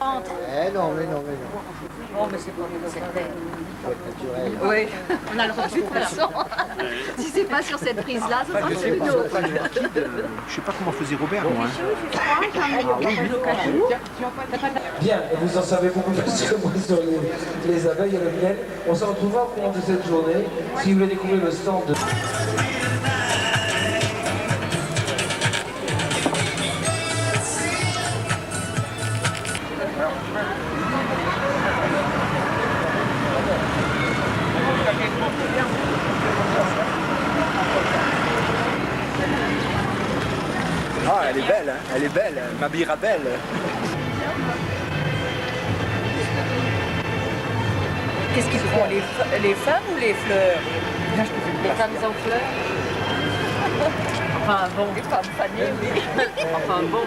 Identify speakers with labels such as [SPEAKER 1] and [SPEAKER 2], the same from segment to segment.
[SPEAKER 1] Entre.
[SPEAKER 2] Eh non, mais non, mais non.
[SPEAKER 1] Oh, mais c'est pas certain.
[SPEAKER 2] Faut être naturel.
[SPEAKER 1] Oui, on a le droit de toute façon. Si c'est pas sur cette prise-là, ça sera sur une autre.
[SPEAKER 3] Je sais pas comment faisait Robert, moi.
[SPEAKER 4] Bien, et vous en savez beaucoup plus que moi sur les abeilles et le miel. On se retrouvera au cours de cette journée. Si vous voulez découvrir le stand de...
[SPEAKER 3] Ah, elle est belle, hein. Elle est belle, ma Mirabelle.
[SPEAKER 1] Qu'est-ce qu'ils font, les femmes ou les fleurs? Les femmes aux fleurs. Enfin bon. Les femmes fanées, oui. Enfin bon.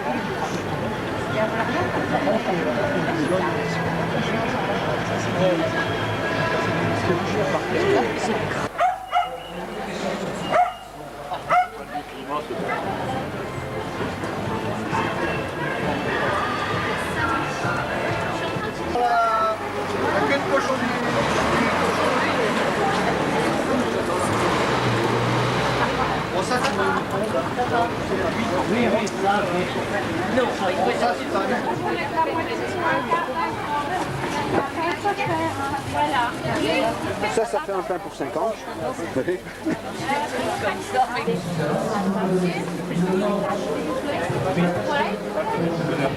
[SPEAKER 3] Ça fait un pain pour 50.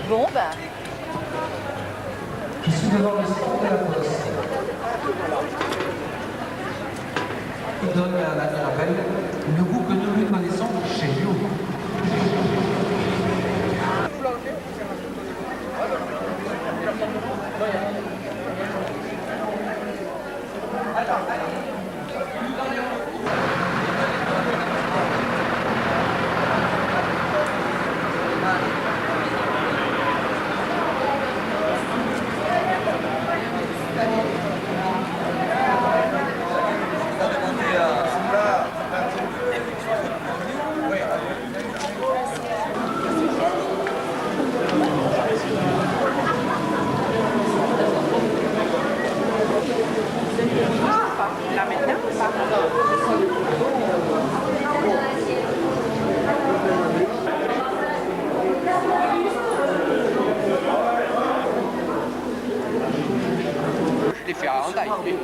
[SPEAKER 1] Bon, ben.
[SPEAKER 4] Je suis devant le stand de la Poste. Il donne à la Mirabelle le goût que nous lui connaissons chez nous.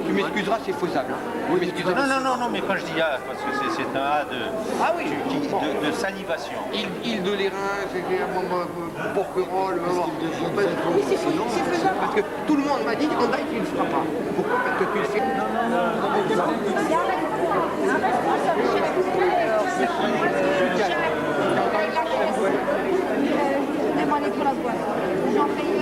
[SPEAKER 5] Tu m'excuseras, c'est faisable. Oui, m'excuseras.
[SPEAKER 6] Non, mais quand je dis A, parce que c'est un A de salivation.
[SPEAKER 5] Île de l'Airain, Porquerolles, c'est faisable parce que tout le monde m'a dit en tu ne le feras pas. Pourquoi? Parce que tu le fais.
[SPEAKER 7] Demandez pour la boîte. J'en paye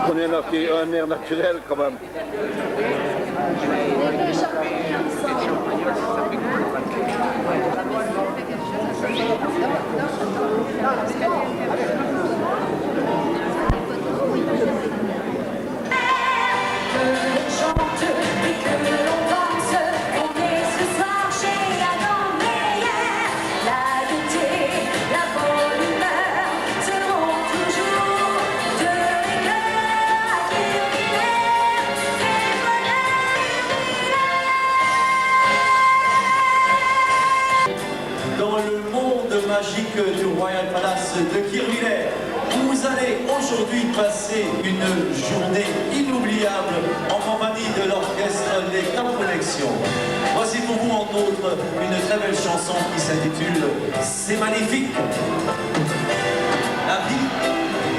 [SPEAKER 6] On est un air naturel quand même.
[SPEAKER 8] Magique du Royal Palace de Kirchwiller. Vous allez aujourd'hui passer une journée inoubliable en compagnie de l'orchestre des Quatre Connexions. Voici pour vous entre autres une très belle chanson qui s'intitule C'est magnifique. La vie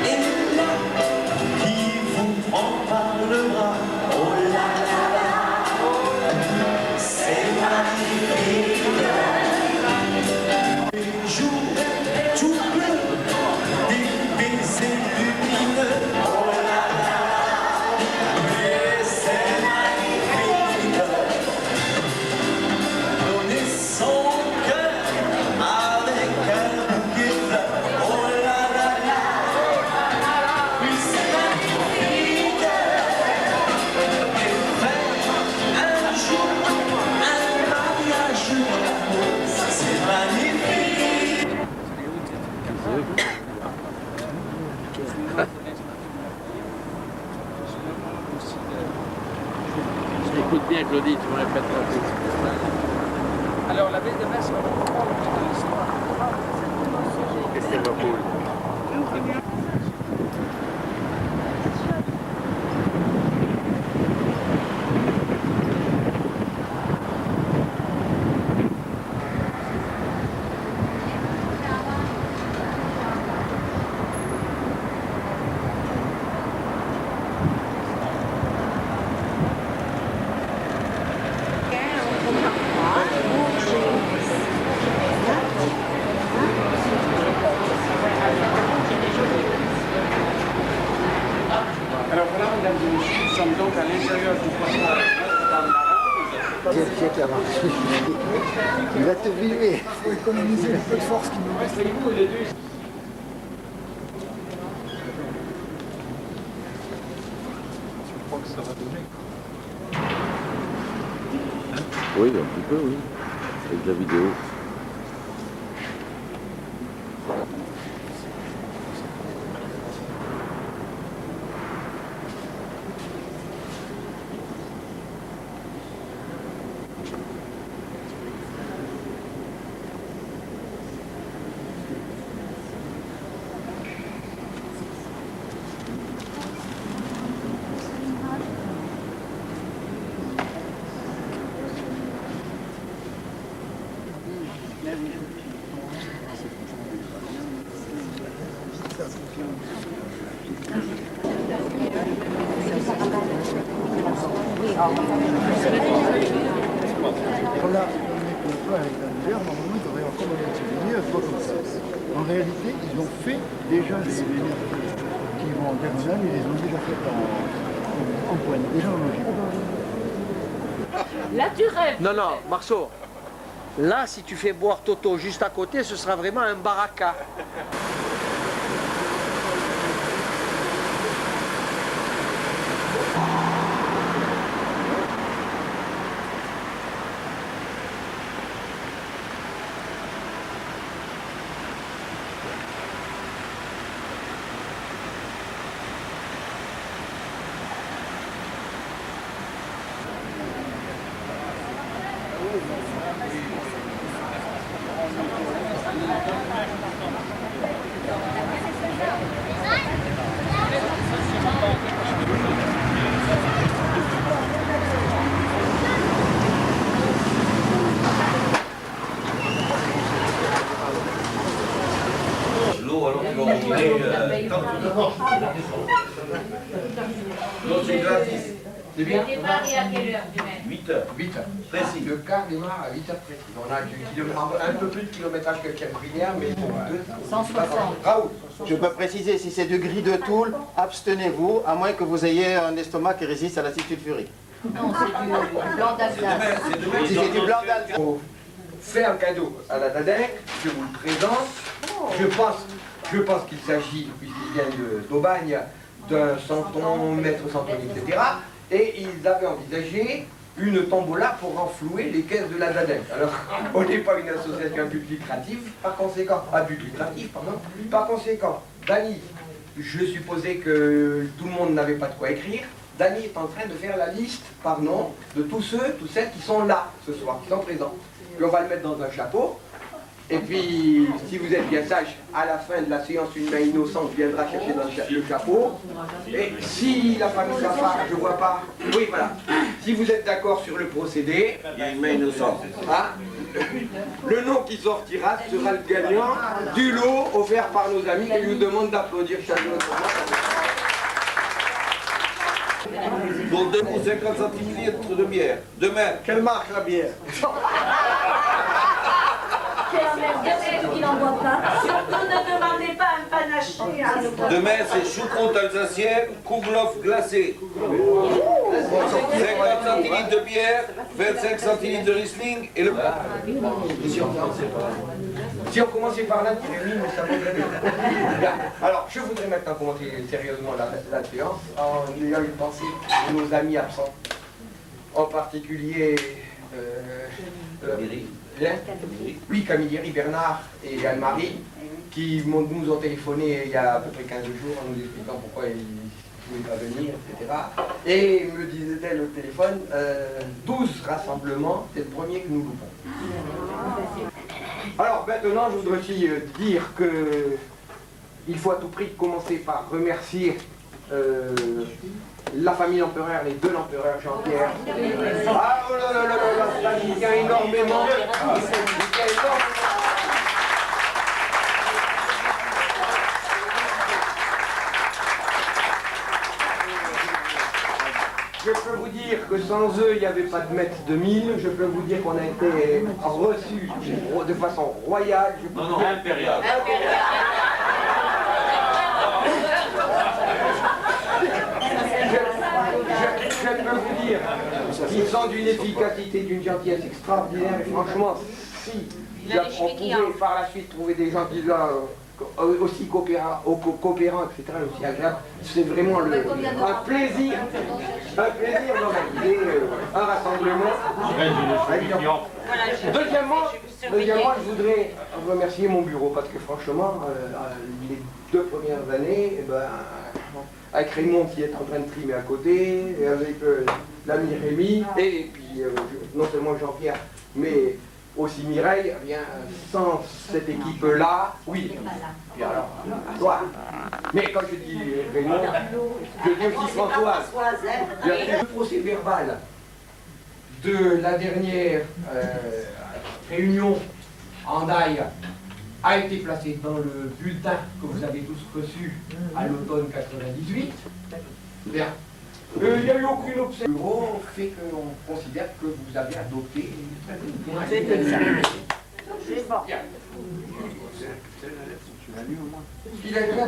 [SPEAKER 8] est là qui vous prend par le bras. Oh là là là, c'est magnifique. Tout bleu, des baisers lumineux, oh là là, mais c'est magnifique. Donner son cœur avec un bouquet
[SPEAKER 9] Écoute bien, Claudie, tu me répéteras tout.
[SPEAKER 4] Alors, la ville de Metz, on va de l'histoire.
[SPEAKER 9] Qu'est-ce qu'elle va pour? Alors voilà, mesdames et messieurs, nous sommes donc à l'intérieur du poisson dans la ronde.
[SPEAKER 2] Qui a marché. Il va te filmer. Il faut économiser le peu de force qui nous reste.
[SPEAKER 9] Oui, un petit peu, oui. Avec la vidéo.
[SPEAKER 2] Voilà, on est pas avec la lumière, normalement il devrait encore donner un souvenir, pas comme ça. En réalité, ils ont fait déjà les lumières qui vont en diagonale, ils les ont déjà fait en pointe, déjà en logique.
[SPEAKER 1] Là, tu rêves.
[SPEAKER 10] Non, non, Marceau. Là, si tu fais boire Toto juste à côté, ce sera vraiment un baraka.
[SPEAKER 8] L'eau, alors tu vas rouler. L'eau, c'est gratis.
[SPEAKER 1] Le départ est à quelle heure du matin?
[SPEAKER 8] 8 heures.
[SPEAKER 5] 8 heures.
[SPEAKER 8] Précis.
[SPEAKER 5] Le car démarre à 8 heures précis. On a un peu plus de kilométrage que Cabrinière, mais bon,
[SPEAKER 1] 160.
[SPEAKER 5] Raoul,
[SPEAKER 11] Je peux préciser, si c'est du gris de Toul, abstenez-vous, à moins que vous ayez un estomac qui résiste à l'acide sulfurique.
[SPEAKER 1] Non, c'est du blanc d'Alsace.
[SPEAKER 11] Si c'est du blanc d'Alsace.
[SPEAKER 5] faut faire un cadeau à la Dadec, je vous le présente. Je pense qu'il s'agit, puisqu'il vient d'Aubagne, d'un santon, maître santonnier, etc. Et ils avaient envisagé une tombola pour renflouer les caisses de la Dadec. Alors, on n'est pas une association à but lucratif, par conséquent, par conséquent, Dany, je supposais que tout le monde n'avait pas de quoi écrire. Dany est en train de faire la liste par nom de tous ceux, toutes celles qui sont là ce soir, qui sont présents. Puis on va le mettre dans un chapeau. Et puis, si vous êtes bien sage, à la fin de la séance, une main innocente viendra chercher dans le chapeau. Et si la famille Safar, je vois pas, oui voilà, si vous êtes d'accord sur le procédé,
[SPEAKER 8] Il y a une main innocente.
[SPEAKER 5] hein, le nom qui sortira sera le gagnant du lot offert par nos amis qui nous demandent d'applaudir chacun.
[SPEAKER 8] Pour 2,50 centilitres de bière. Demain.
[SPEAKER 11] Quelle marque la bière?
[SPEAKER 1] Il n'en boit pas. Surtout ne demandez pas un panaché.
[SPEAKER 8] Demain, c'est choucroute alsacienne, kouglof glacé. 50 centilitres de bière, 25 centilitres de Riesling et le...
[SPEAKER 5] Si on commençait par là, mais ça vaudrait bien. Alors, je voudrais maintenant commencer sérieusement la séance en ayant une pensée de nos amis absents. En particulier... oui, Camilleri, Bernard et Anne-Marie, qui nous ont téléphoné il y a à peu près 15 jours en nous expliquant pourquoi pouvez pas venir, etc. Et me disait-elle au téléphone, 12 rassemblements, c'est le premier que nous loupons. Alors maintenant, je voudrais aussi dire que il faut à tout prix commencer par remercier la famille Lempereur, les deux Lempereur, Jean-Pierre. Ah oh là là là là, ça j'y tiens énormément. Je peux vous dire que sans eux, il n'y avait pas de maître de mille. Je peux vous dire qu'on a été reçus de façon royale.
[SPEAKER 8] Non, impériale.
[SPEAKER 5] Je peux vous dire qu'ils sont d'une efficacité, d'une gentillesse extraordinaire. Et franchement, si on pouvait par la suite trouver des gens qui sont aussi coopérants, etc., aussi agréables, c'est vraiment un plaisir d'organiser un rassemblement. Deuxièmement, je voudrais remercier mon bureau parce que franchement, les 2 premières années, avec Raymond qui est en train de trimer à côté, et avec l'ami Rémi, et puis non seulement Jean-Pierre, mais aussi Mireille, eh bien, sans cette équipe-là, oui. Et alors, à toi. Mais quand je dis Raymond, je dis aussi Françoise. Le procès verbal de la dernière réunion en Daille a été placé dans le bulletin que vous avez tous reçu à l'automne 98. Bien. Il n'y a eu aucune observation. Le bureau fait qu'on considère que vous avez adopté
[SPEAKER 1] C'est bon.
[SPEAKER 5] Il a bien.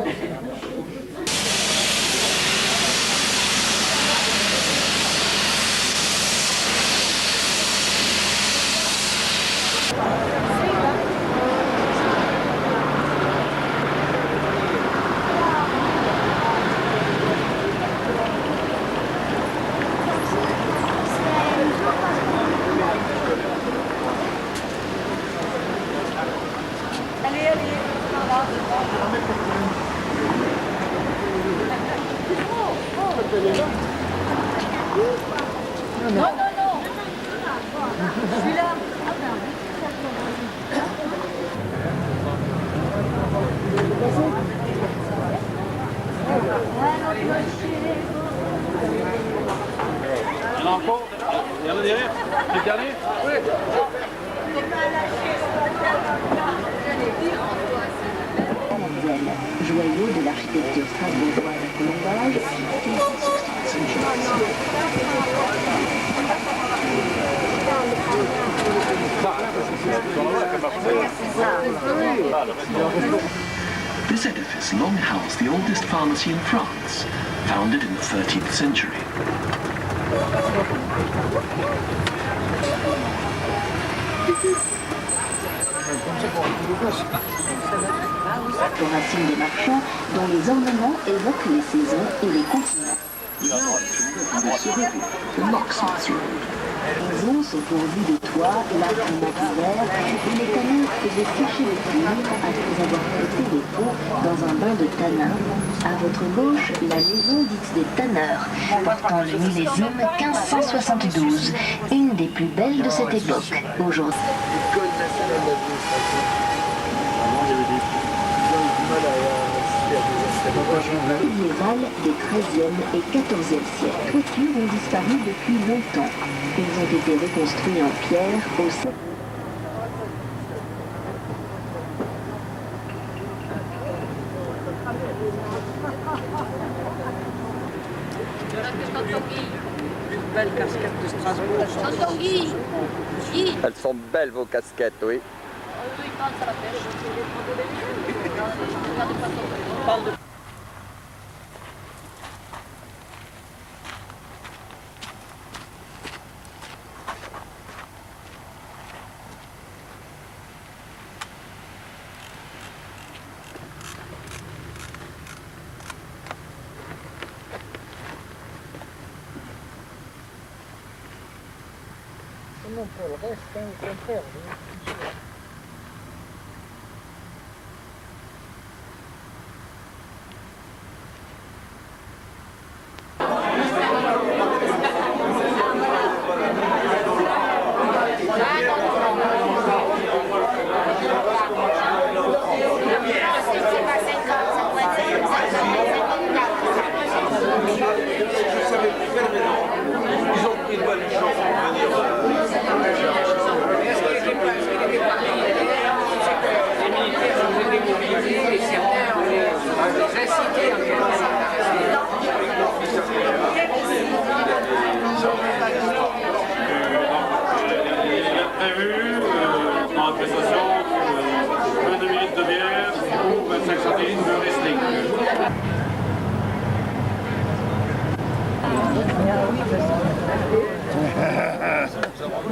[SPEAKER 1] Non, non, non. Je suis là.
[SPEAKER 6] Il y en a encore? Il y en a derrière? Le dernier? Oui.
[SPEAKER 12] Joyau de l'architecture strasbourgeoise à colombage,
[SPEAKER 13] This edifice long housed the oldest pharmacy in France, founded in the 13th century.
[SPEAKER 12] aux racines des marchands, dont les ornements évoquent les saisons et les continents. Les maisons sont pourvues de toits largement couverts et les tanneurs faisaient sécher le cuir après avoir traité les peaux dans un bain de tanin. À votre gauche, la maison dite des tanneurs, portant le millésime 1572, une des plus belles de cette époque. Aujourd'hui. Médiévales des XIIIe et XIVe siècles. Les toitures ont disparu depuis longtemps. Ils ont été reconstruits en pierre au siècle.
[SPEAKER 10] Une belle casquette de Strasbourg.
[SPEAKER 3] Elles sont belles vos casquettes, oui.
[SPEAKER 2] Non, pour le reste, au contraire.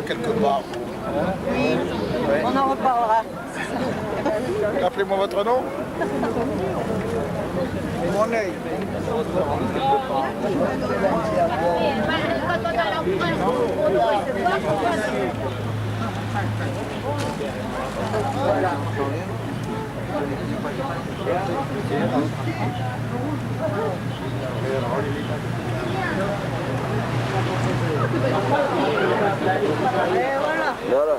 [SPEAKER 2] quelque part.
[SPEAKER 1] Oui, on en reparlera.
[SPEAKER 2] Rappelez-moi votre nom. Mon œil.
[SPEAKER 1] Voilà. Et voilà.
[SPEAKER 11] Voilà.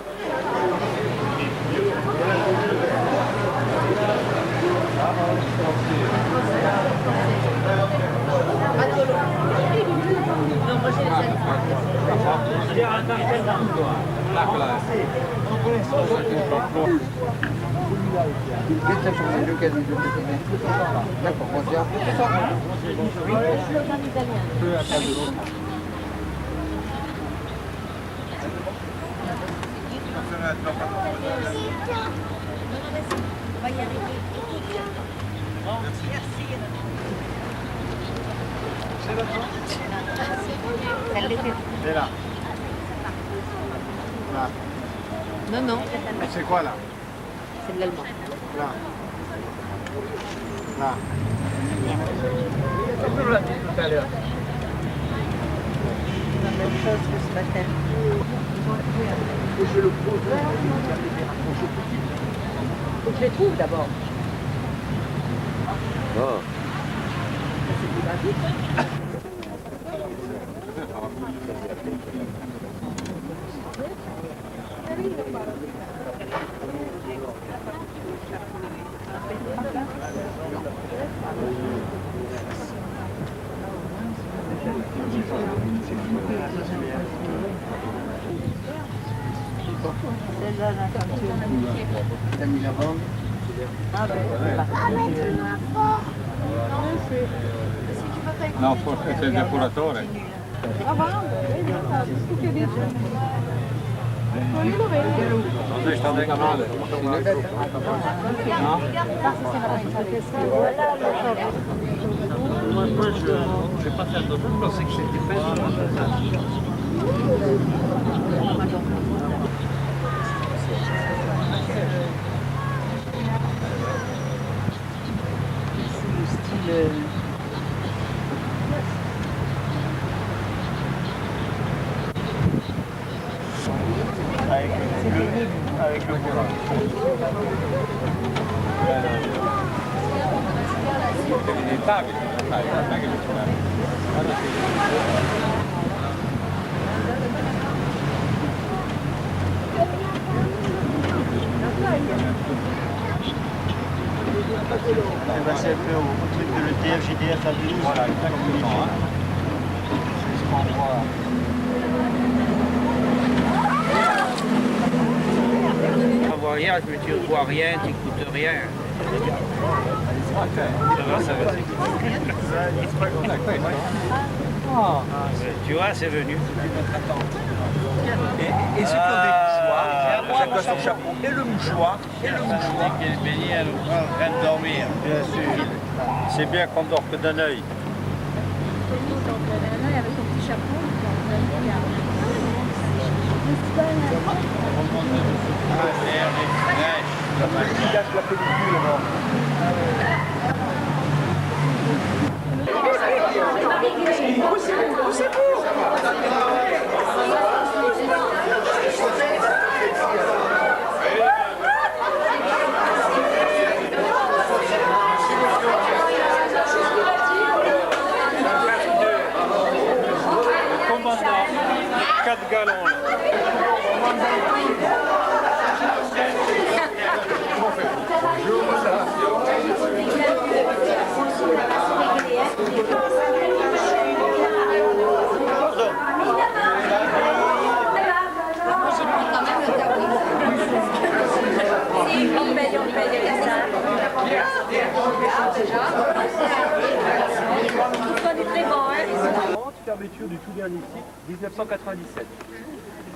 [SPEAKER 7] On va y arriver.
[SPEAKER 2] C'est là. Là.
[SPEAKER 1] Non, non.
[SPEAKER 2] C'est quoi là?
[SPEAKER 1] C'est de l'allemand.
[SPEAKER 2] Là. Là.
[SPEAKER 10] Tout à l'heure.
[SPEAKER 1] La même chose que ce matin.
[SPEAKER 10] Et je le pose.
[SPEAKER 1] Faut que je les trouve d'abord.
[SPEAKER 11] Ah.
[SPEAKER 1] Ça va vite. Celle-là, la ceinture.
[SPEAKER 2] T'as mis la bande?
[SPEAKER 1] Ah ben, voilà.
[SPEAKER 6] No, forse è il depuratore. Dove sta del canale? No? Moi, je vais pas faire de doute, je pensais que c'était pas
[SPEAKER 2] Avec le bourrin.
[SPEAKER 6] Des tables, non è che
[SPEAKER 2] C'est au truc de l'ETF-GDF à Toulouse.
[SPEAKER 6] Voilà, exactement.
[SPEAKER 2] C'est ce qu'on voit.
[SPEAKER 10] Tu vois rien, mais tu ne vois rien, tu n'écoutes rien. Ça va, tu vois, c'est venu.
[SPEAKER 3] Et ceux qui ont des mouchoirs, chacun son chapeau, et le mouchoir, et le mouchoir.
[SPEAKER 6] Qui est béni à nous, en train de dormir.
[SPEAKER 3] Bien sûr.
[SPEAKER 6] C'est bien qu'on dort que d'un œil.
[SPEAKER 7] Avec son petit chapeau.
[SPEAKER 3] Il cache la pellicule, alors.
[SPEAKER 6] Le commandant, 4 gallons là.
[SPEAKER 14] Fermeture du tout dernier site, 1997.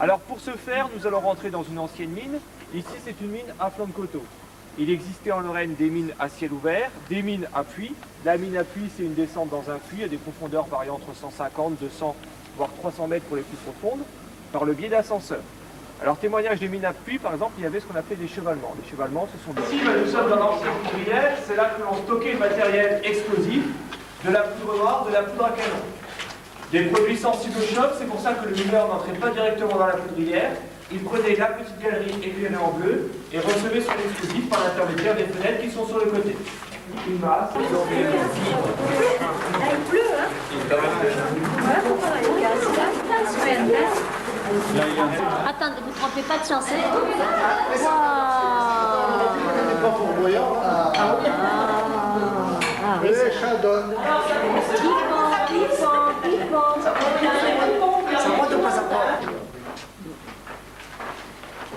[SPEAKER 14] Alors pour ce faire, nous allons rentrer dans une ancienne mine. Ici, c'est une mine à flanc de coteau. Il existait en Lorraine des mines à ciel ouvert, des mines à puits. La mine à puits, c'est une descente dans un puits à des profondeurs variant entre 150, 200, voire 300 mètres pour les plus profondes, par le biais d'ascenseurs. Alors témoignage des mines à puits, par exemple, il y avait ce qu'on appelait des chevalements. Les chevalements, ce sont des... Ici, nous sommes dans l'ancienne poudrière, c'est là que l'on stockait le matériel explosif, de la poudre noire, de la poudre à canon. Des produits sensibles au choc, c'est pour ça que le mineur n'entrait pas directement dans la poudrière. Il prenait la petite galerie éclairée en bleu et recevait son explosif par l'intermédiaire des fenêtres qui sont sur le côté. Une masse,
[SPEAKER 7] il pleut, hein? Voilà pourquoi il casse.
[SPEAKER 15] Attendez, vous ne trompez pas de chanson.
[SPEAKER 2] Pas fourvoyant. Les chadonnes. Ça monte ou pas ça prend?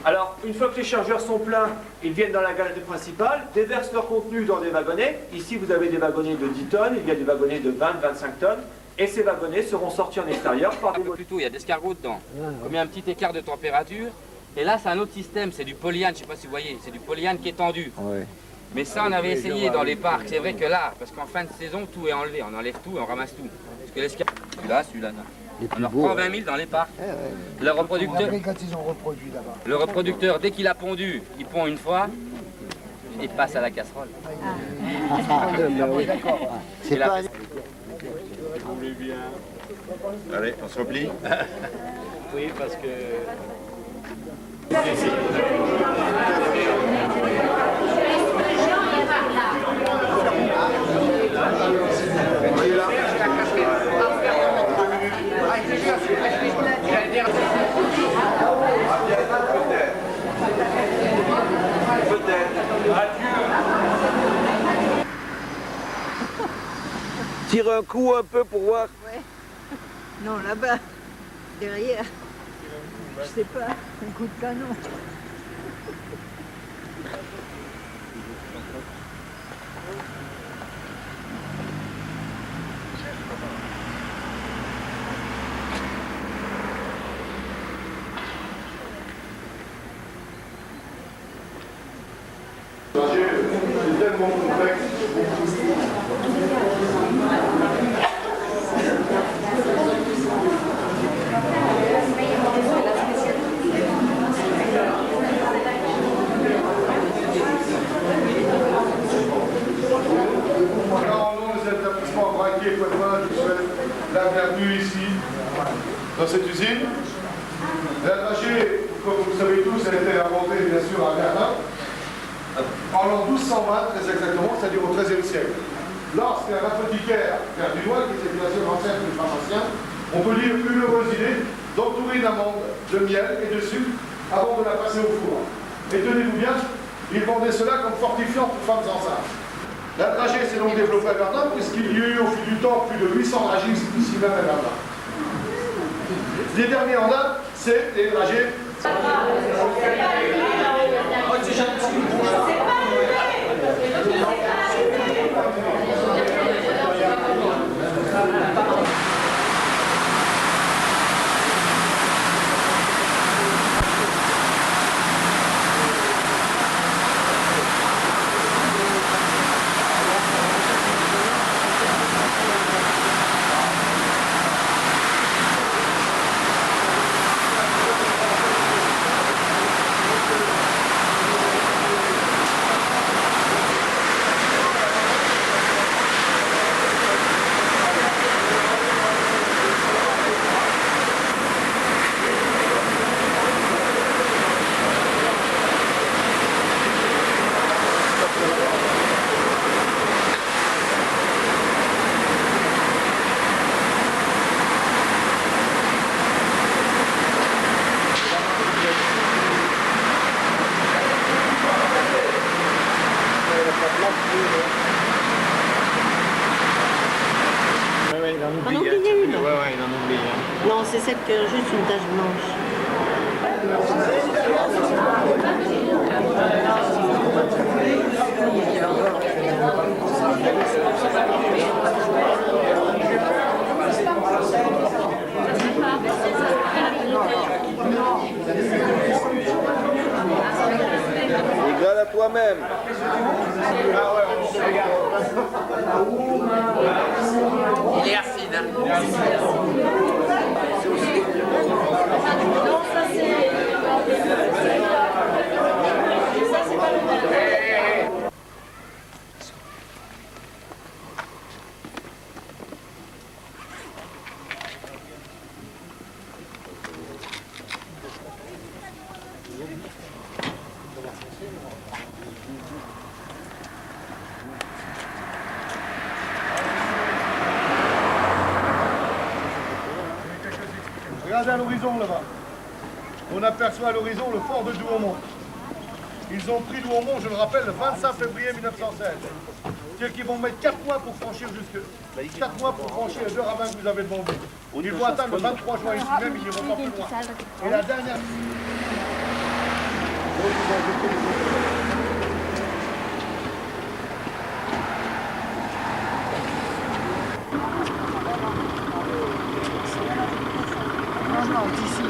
[SPEAKER 14] Alors, une fois que les chargeurs sont pleins, ils viennent dans la galerie principale, déversent leur contenu dans des wagonnets. Ici, vous avez des wagonnets de 10 tonnes, il y a des wagonnets de 20-25 tonnes. Et ces wagonnets seront sortis en extérieur par des...
[SPEAKER 16] Plutôt, il y a des escargots dedans. On met un petit écart de température. Et là, c'est un autre système, c'est du polyane, je ne sais pas si vous voyez, c'est du polyane qui est tendu. Ouais. Mais ça, on avait essayé dans les parcs. C'est vrai que là, parce qu'en fin de saison, tout est enlevé. On enlève tout et on ramasse tout. Parce que l'escargot, celui-là, on en reprend 20 000 dans les parcs. Le reproducteur,
[SPEAKER 2] Quand ils ont reproduit là-bas.
[SPEAKER 16] le reproducteur, dès qu'il a pondu, il pond une fois, il passe à la casserole.
[SPEAKER 11] C'est pas...
[SPEAKER 6] Vous voulez bien. Allez, on se replie.
[SPEAKER 9] Oui, parce que...
[SPEAKER 10] Tire un coup un peu pour voir.
[SPEAKER 1] Ouais. Non, là-bas, derrière. Je sais pas, un coup de canon.
[SPEAKER 2] C'est tellement complexe. La bienvenue ici, dans cette usine. La dragée, comme vous le savez tous, elle a été inventée bien sûr à Berlin. En l'an 1220, très exactement, c'est-à-dire au XIIIe siècle. Lorsqu'un apothicaire verdunois, qui était bien sûr l'ancêtre du pharmacien, on peut dire une heureuse idée d'entourer d'amande, de miel et de sucre avant de la passer au four. Et tenez-vous bien, ils vendaient cela comme fortifiant pour femmes enceintes. La dragée s'est donc développée à Verdun, puisqu'il y a eu au fil du temps plus de 800 dragistes ici même à Verdun. Les derniers en date, c'est les dragées.
[SPEAKER 15] Non, c'est celle qui a juste une tache blanche.
[SPEAKER 10] Regarde à toi-même.
[SPEAKER 16] Il est acide, hein.
[SPEAKER 1] Non, ça c'est...
[SPEAKER 2] Regardez à l'horizon là-bas. On aperçoit à l'horizon le fort de Douaumont. Ils ont pris Douaumont, je le rappelle, le 25 février 1916. C'est-à-dire qu'ils vont mettre 4 mois pour franchir jusque... 4 mois pour franchir les 2 ravins que vous avez devant vous. Ils vont atteindre le 23 juin ici même, ils n'iront pas plus loin. Et la dernière...
[SPEAKER 1] Non, d'ici.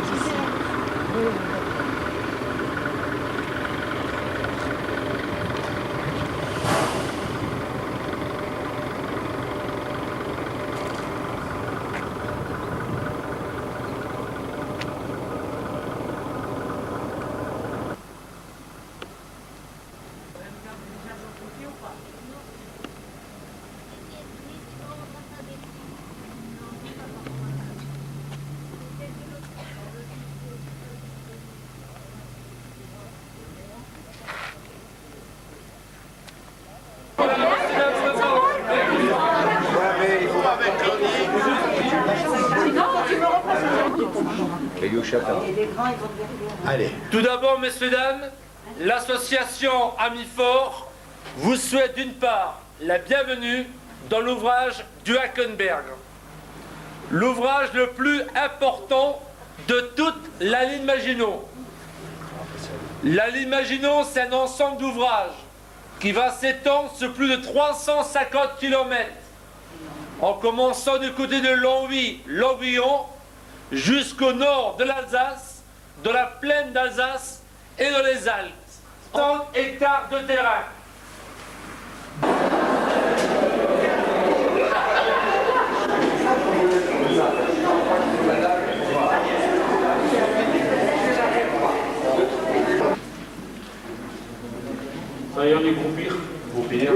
[SPEAKER 17] Allez. Tout d'abord, messieurs, dames, l'association Amis Forts vous souhaite d'une part la bienvenue dans l'ouvrage du Hackenberg, l'ouvrage le plus important de toute la ligne Maginot. La ligne Maginot, c'est un ensemble d'ouvrages qui va s'étendre sur plus de 350 km, en commençant du côté de Longwy, Longuillon, jusqu'au nord de l'Alsace, de la plaine d'Alsace et dans les Alpes. 100 hectares de terrain.
[SPEAKER 8] Ça y est, on est groupir. Groupir.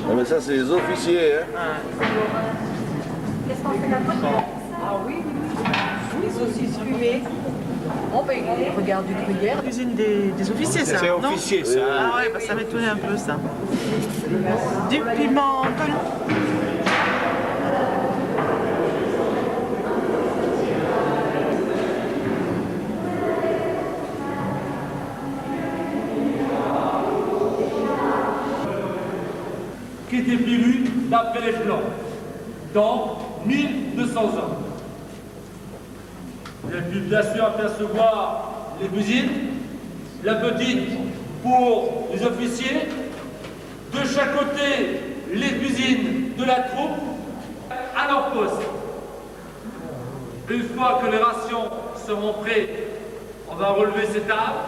[SPEAKER 18] Ah mais ça c'est les officiers hein.
[SPEAKER 1] Qu'est-ce qu'on fait là-bas? Ah oui, les saucisses fumées. Oh ben il regarde du gruyère.
[SPEAKER 19] Cuisine des officiers ça.
[SPEAKER 18] C'est officier ça.
[SPEAKER 19] Ah ouais, bah, ça m'étonnait un peu ça. Du piment collant.
[SPEAKER 17] Qui était prévu d'après les plans dans 1200 ans. Vous avez pu bien sûr apercevoir les cuisines, la petite pour les officiers, de chaque côté les cuisines de la troupe à leur poste. Une fois que les rations seront prêtes, on va relever ces tables,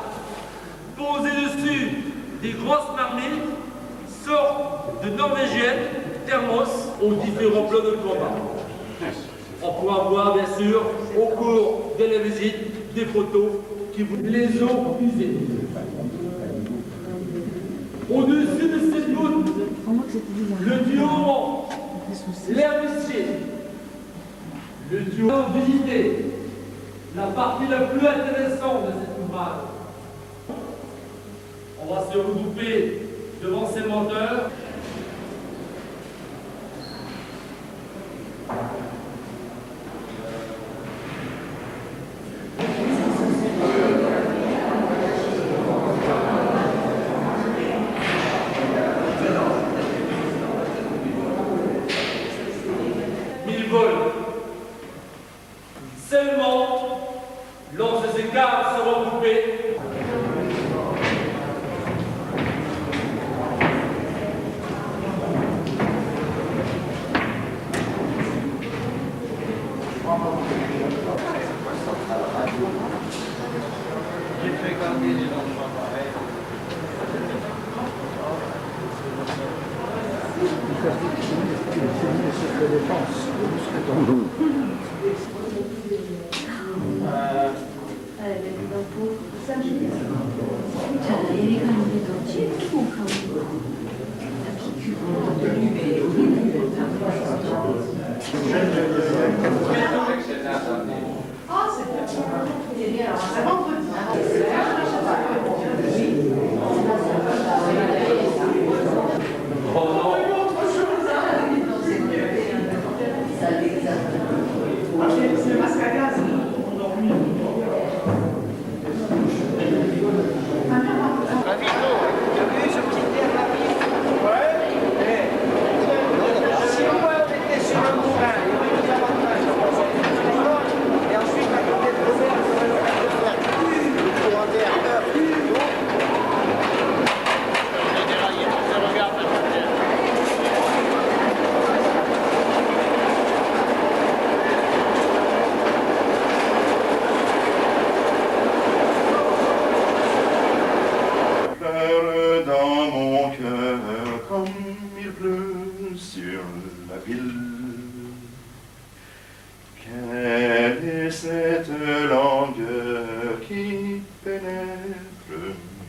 [SPEAKER 17] poser dessus des grosses marmites, sorte de norvégienne, thermos aux différents plans de combat. On pourra voir bien sûr au cours de la visite des photos qui vous les ont usées. Au-dessus de cette goutte, le duo l'herbissier, le duo visité, la partie la plus intéressante de cet ouvrage. On va se regrouper devant ces menteurs. Ils volent. Seulement, lorsque ces gardes seront coupés,
[SPEAKER 9] J'ai fait garder les enfants pareil.
[SPEAKER 19] Ah, c'est bien. C'est vendredi.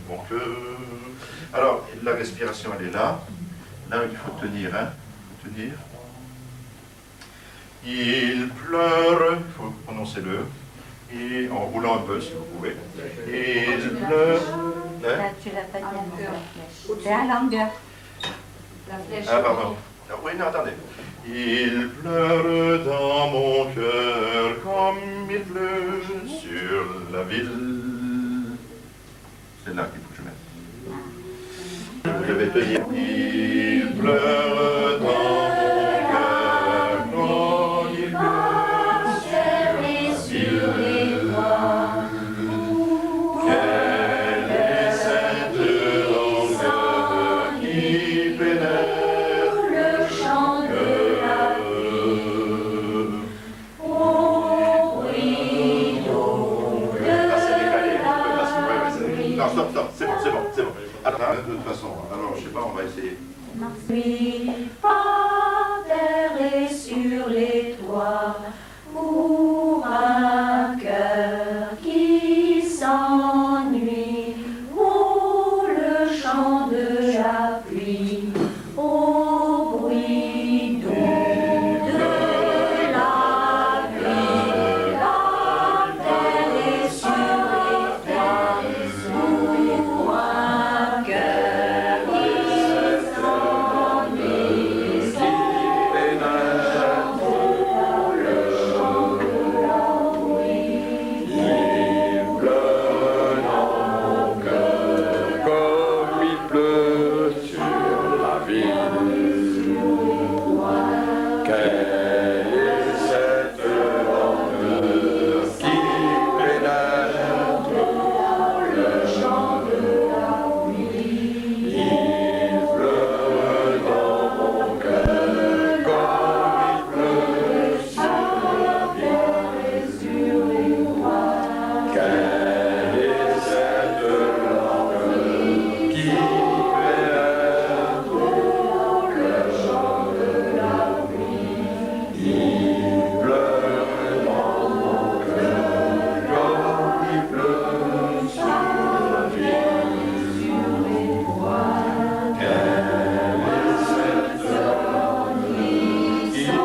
[SPEAKER 20] mon cœur. Alors, la respiration, elle est là. Là, il faut tenir, hein. Tenir. Il pleure, il faut prononcer-le. Et en roulant un peu, si vous pouvez. Il pleure. Hein?
[SPEAKER 1] Tu l'as pas dit. C'est à longueur. La flèche.
[SPEAKER 20] Ah, pardon. Oui, non, attendez. Il pleure dans mon cœur comme il pleut sur la ville. C'est là qu'il faut que je mette. Je vais te dire. Il pleure dans mon cœur comme il pleut sur les toits. Quelle est cette longueur qui pénètre le champ de la vie. Oh oui, donc de la vie. Non, stop, c'est bon. Alors, de toute façon, alors je sais pas, on va essayer.
[SPEAKER 1] Oui, par terre et sur les toits, pour un cœur qui s'ennuie, oh le chant de la pluie, au bruit doux de la pluie, par terre et sur les toits, pour un cœur qui s'ennuie, qui pénètre le chant de la pluie.
[SPEAKER 5] Il pleut dans mon cœur comme il pleut sur la ville. Quelle est cette longueur qui pénètre le chant de la pluie. Il pleut dans mon cœur comme il pleut sur la ville et sur les toits. Quelle est cette longueur qui pénètre le chant de la pluie. Il pleut dans mon cœur comme il pleut sur la ville et sur les toits. Quelle est cette longueur qui pénètre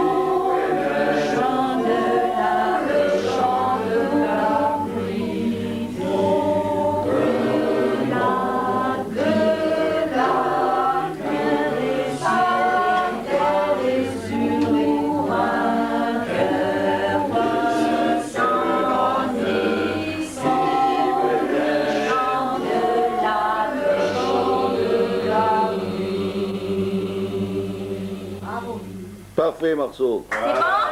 [SPEAKER 5] le chant de la pluie.
[SPEAKER 18] Parfait, Marceau.
[SPEAKER 1] C'est bon?